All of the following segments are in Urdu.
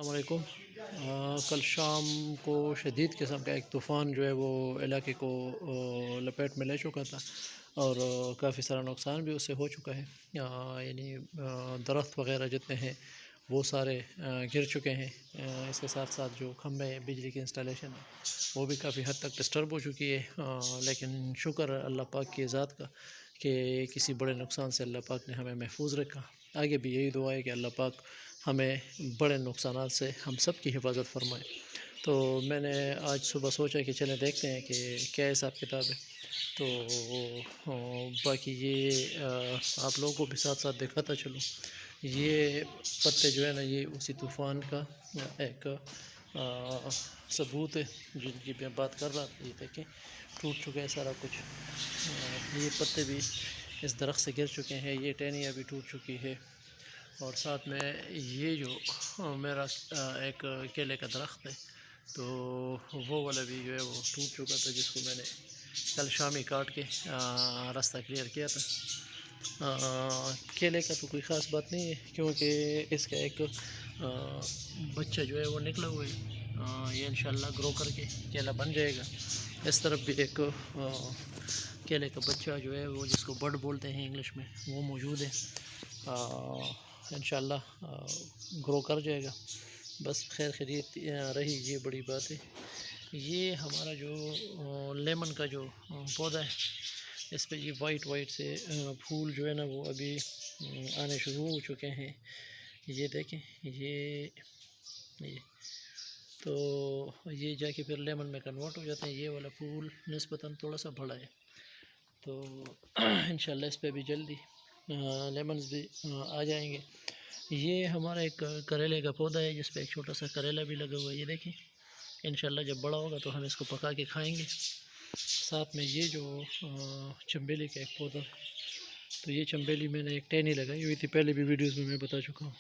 السلام علیکم۔ کل شام کو شدید قسم کا ایک طوفان جو ہے وہ علاقے کو لپیٹ میں لے چکا تھا، اور کافی سارا نقصان بھی اس سے ہو چکا ہے۔ یعنی درخت وغیرہ جتنے ہیں وہ سارے گر چکے ہیں۔ اس کے ساتھ ساتھ جو کھمبے بجلی کی انسٹالیشن ہے وہ بھی کافی حد تک ڈسٹرب ہو چکی ہے، لیکن شکر ہے اللہ پاک کی ذات کا کہ کسی بڑے نقصان سے اللہ پاک نے ہمیں محفوظ رکھا۔ آگے بھی یہی دعا ہے کہ اللہ پاک ہمیں بڑے نقصانات سے ہم سب کی حفاظت فرمائے۔ تو میں نے آج صبح سوچا کہ چلیں دیکھتے ہیں کہ کیا حساب کتاب ہے، تو باقی یہ آپ لوگوں کو بھی ساتھ ساتھ دکھاتا چلوں۔ یہ پتے جو ہے نا یہ اسی طوفان کا ایک ثبوت ہے جن کی میں بات کر رہا تھا۔ یہ دیکھیں ٹوٹ چکا ہے سارا کچھ، یہ پتے بھی اس درخت سے گر چکے ہیں، یہ ٹہنیاں بھی ٹوٹ چکی ہے، اور ساتھ میں یہ جو میرا ایک کیلے کا درخت ہے تو وہ والا بھی جو ہے وہ ٹوٹ چکا تھا، جس کو میں نے کل شام ہی کاٹ کے راستہ کلیئر کیا تھا۔ کیلے کا تو کوئی خاص بات نہیں ہے، کیونکہ اس کا ایک بچہ جو ہے وہ نکلا ہوا ہے، یہ انشاءاللہ گرو کر کے کیلا بن جائے گا۔ اس طرف بھی ایک کیلے کا بچہ جو ہے وہ جس کو بڈ بولتے ہیں انگلش میں وہ موجود ہے، انشاءاللہ گرو کر جائے گا۔ بس خیر خیریت رہی، یہ بڑی بات ہے۔ یہ ہمارا جو لیمن کا جو پودا ہے اس پہ یہ وائٹ سے پھول جو ہے نا وہ ابھی آنے شروع ہو چکے ہیں۔ یہ دیکھیں یہ تو یہ جا کے پھر لیمن میں کنورٹ ہو جاتے ہیں۔ یہ والا پھول نسبتاً تھوڑا سا بڑا ہے، تو انشاءاللہ اس پہ بھی جلدی لیمنز بھی آ جائیں گے۔ یہ ہمارا ایک کریلے کا پودا ہے جس پہ ایک چھوٹا سا کریلا بھی لگا ہوا ہے، یہ دیکھیں انشاءاللہ جب بڑا ہوگا تو ہم اس کو پکا کے کھائیں گے۔ ساتھ میں یہ جو چنبیلی کا ایک پودا ہے، تو یہ چنبیلی میں نے ایک ٹہنی لگائی ہوئی تھی، پہلے بھی ویڈیوز میں بتا چکا ہوں،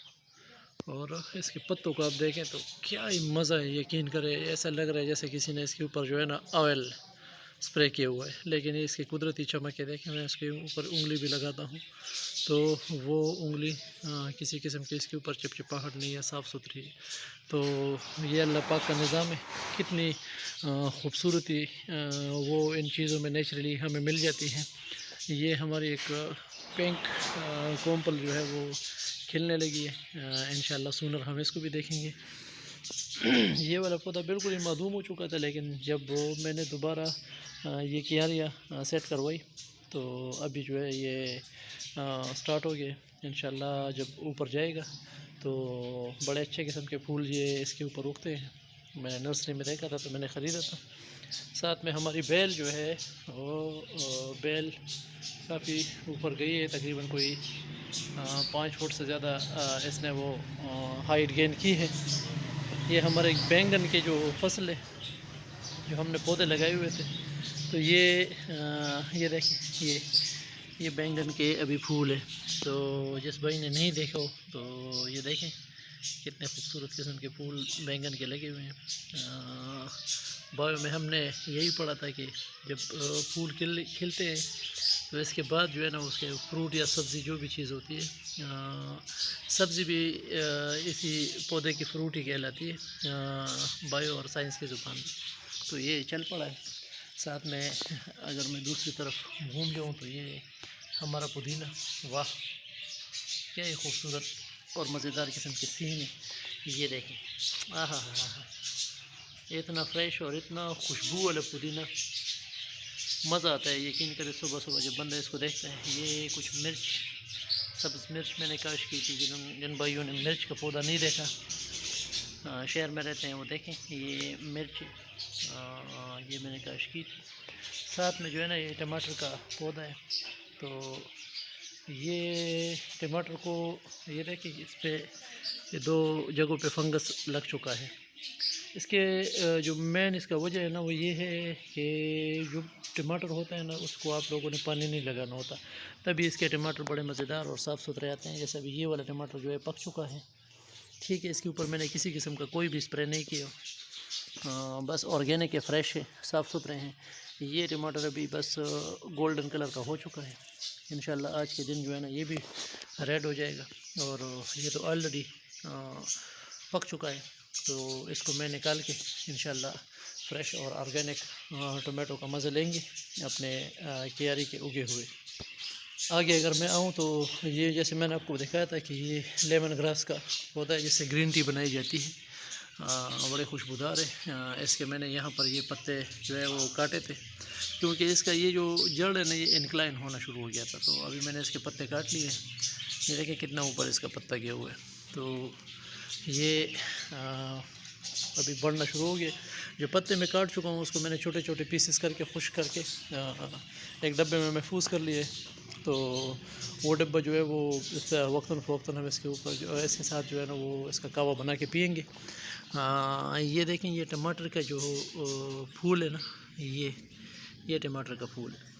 اور اس کے پتوں کو آپ دیکھیں تو کیا ہی مزہ ہے، یقین کرے ایسا لگ رہا ہے جیسے کسی نے اس کے اوپر جو ہے نا آئل اسپرے کیا ہوا ہے، لیکن اس کی قدرتی چمک ہے۔ دیکھیں میں اس کے اوپر انگلی بھی لگاتا ہوں تو وہ انگلی کسی قسم کی اس کے اوپر چپچپاہٹ نہیں ہے، صاف ستھری ہے۔ تو یہ اللہ پاک کا نظام ہے، کتنی خوبصورتی وہ ان چیزوں میں نیچرلی ہمیں مل جاتی ہے۔ یہ ہماری ایک پنک کومپل جو ہے وہ کھلنے لگی ہے، انشاءاللہ سونر ہم اس کو بھی دیکھیں گے۔ یہ والا پودا بالکل ہی معدوم ہو چکا تھا، لیکن جب میں نے دوبارہ یہ کیاریاں سیٹ کروائی تو ابھی جو ہے یہ سٹارٹ ہو گیا۔ انشاءاللہ جب اوپر جائے گا تو بڑے اچھے قسم کے پھول یہ اس کے اوپر اگتے ہیں۔ میں نے نرسری میں دیکھا تھا تو میں نے خریدا تھا۔ ساتھ میں ہماری بیل جو ہے وہ بیل کافی اوپر گئی ہے، تقریباً کوئی 5 فٹ سے زیادہ اس نے وہ ہائٹ گین کی ہے۔ یہ ہمارے بینگن کے جو فصل ہے جو ہم نے پودے لگائے ہوئے تھے، تو یہ دیکھیں یہ بینگن کے ابھی پھول ہے، تو جس بھائی نے نہیں دیکھا ہو تو یہ دیکھیں کتنے خوبصورت قسم کے پھول بینگن کے لگے ہوئے ہیں۔ بایو میں ہم نے یہی پڑھا تھا کہ جب پھول کھلتے ہیں تو اس کے بعد جو ہے نا اس کے فروٹ یا سبزی جو بھی چیز ہوتی ہے، سبزی بھی اسی پودے کی فروٹ ہی کہلاتی ہے بایو اور سائنس کی زبان میں۔ تو یہ چل پڑا ہے۔ ساتھ میں اگر میں دوسری طرف گھوم جاؤں تو یہ ہمارا پودینہ، واہ کیا ہی خوبصورت اور مزیدار قسم کے سین ہے۔ یہ دیکھیں آہا ہا ہا، اتنا فریش اور اتنا خوشبو والا پودینہ، مزہ آتا ہے۔ یقین کرے صبح صبح جب بندہ اس کو دیکھتا ہے۔ یہ کچھ مرچ، سبز مرچ میں نے کاشت کی تھی، جن بھائیوں نے مرچ کا پودا نہیں دیکھا، شہر میں رہتے ہیں، وہ دیکھیں یہ مرچ یہ میں نے کاشت کی تھی۔ ساتھ میں جو ہے نا یہ ٹماٹر کا پودا ہے، تو یہ ٹماٹر کو یہ دیکھیں اس پہ یہ 2 جگہوں پہ فنگس لگ چکا ہے۔ اس کے جو مین اس کا وجہ ہے نا وہ یہ ہے کہ جو ٹماٹر ہوتا ہے نا اس کو آپ لوگوں نے پانی نہیں لگانا ہوتا، تبھی اس کے ٹماٹر بڑے مزیدار اور صاف ستھرے آتے ہیں۔ جیسے ابھی یہ والا ٹماٹر جو ہے پک چکا ہے، ٹھیک ہے، اس کے اوپر میں نے کسی قسم کا کوئی بھی اسپرے نہیں کیا، بس آرگینک ہے، فریش ہے، صاف ستھرے ہیں۔ یہ ٹماٹر ابھی بس گولڈن کلر کا ہو چکا ہے، انشاءاللہ آج کے دن جو ہے نا یہ بھی ریڈ ہو جائے گا، اور یہ تو آلریڈی پک چکا ہے، تو اس کو میں نکال کے انشاءاللہ فریش اور آرگینک ٹومیٹو کا مزہ لیں گے اپنے کیاری کے اگے ہوئے۔ آگے اگر میں آؤں تو یہ جیسے میں نے آپ کو دکھایا تھا کہ یہ لیمن گراس کا پودا ہے جس سے گرین ٹی بنائی جاتی ہے، بڑے خوشبودار ہے۔ اس کے میں نے یہاں پر یہ پتے جو ہے وہ کاٹے تھے، کیونکہ اس کا یہ جو جڑ ہے نا یہ انکلائن ہونا شروع ہو گیا تھا، تو ابھی میں نے اس کے پتے کاٹ لیے۔ یہ دیکھیں کتنا اوپر اس کا پتا گیا ہوا ہے، تو یہ ابھی بڑھنا شروع ہو گیا۔ جو پتے میں کاٹ چکا ہوں اس کو میں نے چھوٹے چھوٹے پیسز کر کے خشک کر کے ایک ڈبے میں محفوظ کر لیے، تو وہ ڈبہ جو ہے وہ وقتاً فوقتاً ہم اس کے اوپر جو اس کے ساتھ جو ہے نا وہ اس کا کعوہ بنا کے پئیں گے۔ یہ دیکھیں یہ ٹماٹر کا جو پھول ہے نا، یہ ٹماٹر کا پھول ہے،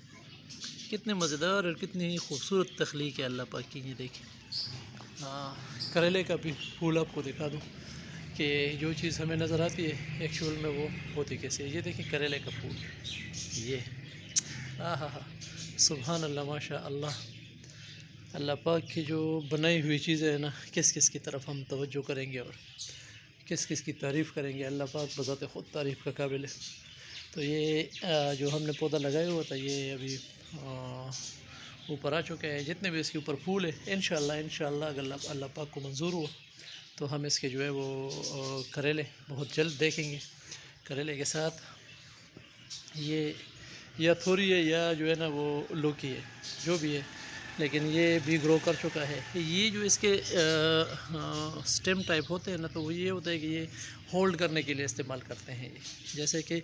کتنے مزیدار اور کتنی خوبصورت تخلیق ہے اللہ پاک کی۔ یہ دیکھیں کریلے کا بھی پھول آپ کو دکھا دوں کہ جو چیز ہمیں نظر آتی ہے ایکچوئل میں وہ ہوتی کیسے ہے۔ یہ دیکھیں کریلے کا پھول، یہ سبحان اللہ، ماشاء اللہ۔ اللہ پاک کی جو بنائی ہوئی چیزیں ہیں نا، کس کس کی طرف ہم توجہ کریں گے اور کس کس کی تعریف کریں گے، اللہ پاک بذات خود تعریف کا قابل ہے۔ تو یہ جو ہم نے پودا لگایا ہوا تھا یہ ابھی اوپر آ چکے ہیں، جتنے بھی اس کے اوپر پھول ہیں انشاءاللہ اگر اللہ پاک کو منظور ہوا تو ہم اس کے جو ہے وہ کریلے بہت جلد دیکھیں گے۔ کریلے کے ساتھ یہ یا تھوری ہے یا جو ہے نا وہ لوکی ہے، جو بھی ہے، لیکن یہ بھی گرو کر چکا ہے۔ یہ جو اس کے سٹیم ٹائپ ہوتے ہیں نا، تو وہ یہ ہوتا ہے کہ یہ ہولڈ کرنے کے لیے استعمال کرتے ہیں، جیسے کہ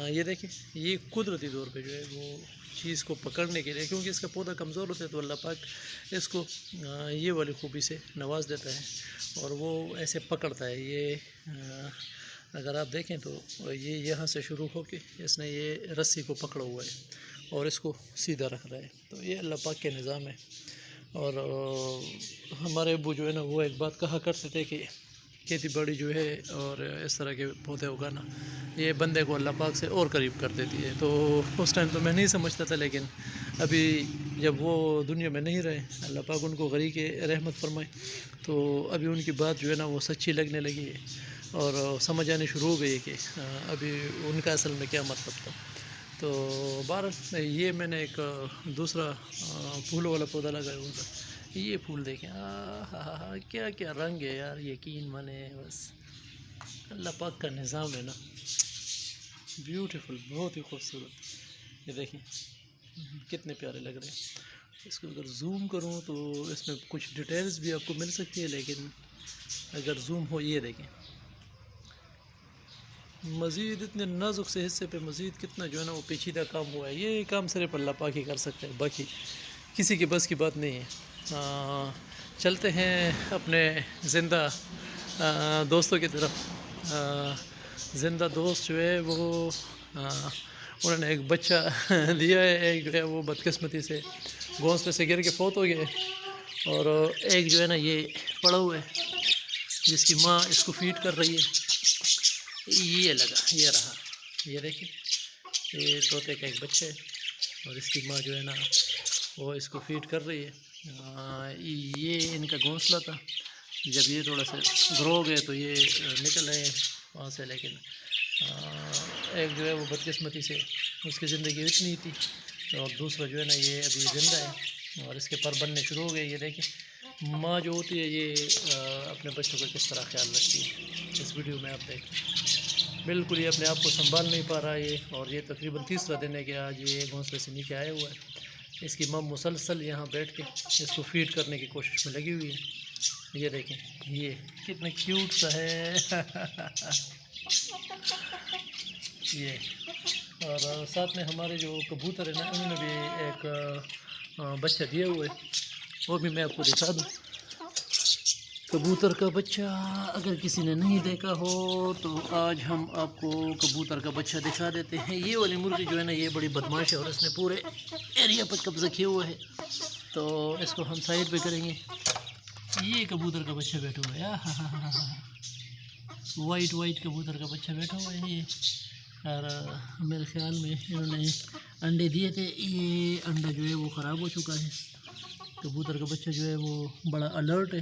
یہ دیکھیں یہ قدرتی طور پہ جو ہے وہ چیز کو پکڑنے کے لیے، کیونکہ اس کا پودا کمزور ہوتا ہے تو اللہ پاک اس کو یہ والی خوبی سے نواز دیتا ہے اور وہ ایسے پکڑتا ہے۔ یہ اگر آپ دیکھیں تو یہ یہاں سے شروع ہو کے اس نے یہ رسی کو پکڑا ہوا ہے اور اس کو سیدھا رکھ رہا ہے، تو یہ اللہ پاک کے نظام ہے۔ اور ہمارے ابو جو ہے نا وہ ایک بات کہا کرتے تھے کہ کھیتی باڑی جو ہے اور اس طرح کے پودے اگانا یہ بندے کو اللہ پاک سے اور قریب کر دیتی ہے، تو اس ٹائم تو میں نہیں سمجھتا تھا، لیکن ابھی جب وہ دنیا میں نہیں رہے، اللہ پاک ان کو غریق رحمت فرمائے، تو ابھی ان کی بات جو ہے نا وہ سچی لگنے لگی ہے اور سمجھ آنے شروع ہو گئی ہے کہ ابھی ان کا اصل میں کیا مطلب تھا۔ تو بہرحال یہ میں نے ایک دوسرا پھولوں والا پودا لگایا ہوا تھا، یہ پھول دیکھیں کیا کیا رنگ ہے یار، یقین مانے بس اللہ پاک کا نظام ہے نا، بیوٹیفل، بہت ہی خوبصورت۔ یہ دیکھیں کتنے پیارے لگ رہے ہیں۔ اس کو اگر زوم کروں تو اس میں کچھ ڈیٹیلز بھی آپ کو مل سکتی ہے، لیکن اگر زوم ہو یہ دیکھیں مزید اتنے نازک سے حصے پہ مزید کتنا جو ہے نا وہ پیچیدہ کام ہوا ہے۔ یہ کام صرف اللہ پاک ہی کر سکتے ہیں، باقی کسی کے بس کی بات نہیں ہے۔ چلتے ہیں اپنے زندہ دوستوں کی طرف۔ زندہ دوست جو ہے وہ انہوں نے ایک بچہ دیا ہے، ایک جو ہے وہ بدقسمتی سے گھونسلے سے گر کے فوت ہو گئے، اور ایک جو ہے نا یہ پڑا ہوا ہے جس کی ماں اس کو فیڈ کر رہی ہے۔ یہ لگا، یہ رہا، یہ دیکھیں یہ طوطے کا ایک بچہ ہے اور اس کی ماں جو ہے نا وہ اس کو فیڈ کر رہی ہے۔ یہ ان کا گھونسلہ تھا، جب یہ تھوڑا سا گرو ہو گئے تو یہ نکل آئے وہاں سے، لیکن ایک جو ہے وہ بدقسمتی سے اس کی زندگی اتنی تھی، اور دوسرا جو ہے نا یہ ابھی زندہ ہے اور اس کے پر بننے شروع ہو گئے۔ یہ دیکھیں ماں جو ہوتی ہے یہ اپنے بچوں کا کس طرح خیال رکھتی ہے، اس ویڈیو میں آپ دیکھیں بالکل یہ اپنے آپ کو سنبھال نہیں پا رہا ہے، اور یہ تقریباً تیسرا دن ہے کہ آج یہ گھونسلے سے نیچے آیا ہوا ہے۔ اس کی ماں مسلسل یہاں بیٹھ کے اس کو فیڈ کرنے کی کوشش میں لگی ہوئی ہے۔ یہ دیکھیں یہ کتنا کیوٹ سا ہے یہ، اور ساتھ میں ہمارے جو کبوتر ہیں نا انہوں نے بھی ایک بچہ دیا ہوا ہے، وہ بھی میں آپ کو دکھا دوں۔ کبوتر کا بچہ اگر کسی نے نہیں دیکھا ہو تو آج ہم آپ کو کبوتر کا بچہ دکھا دیتے ہیں۔ یہ والی مرغی جو ہے نا یہ بڑی بدماش ہے اور اس نے پورے ایریا پر قبضہ کیا ہوا ہے، تو اس کو ہم سائڈ پہ کریں گے۔ یہ کبوتر کا بچہ بیٹھا ہوا ہے، وائٹ کبوتر کا بچہ بیٹھا ہوا ہے یہ، اور میرے خیال میں انہوں نے انڈے دیے تھے، یہ انڈا جو ہے وہ خراب ہو چکا ہے۔ کبوتر کا بچہ جو ہے وہ بڑا الرٹ ہے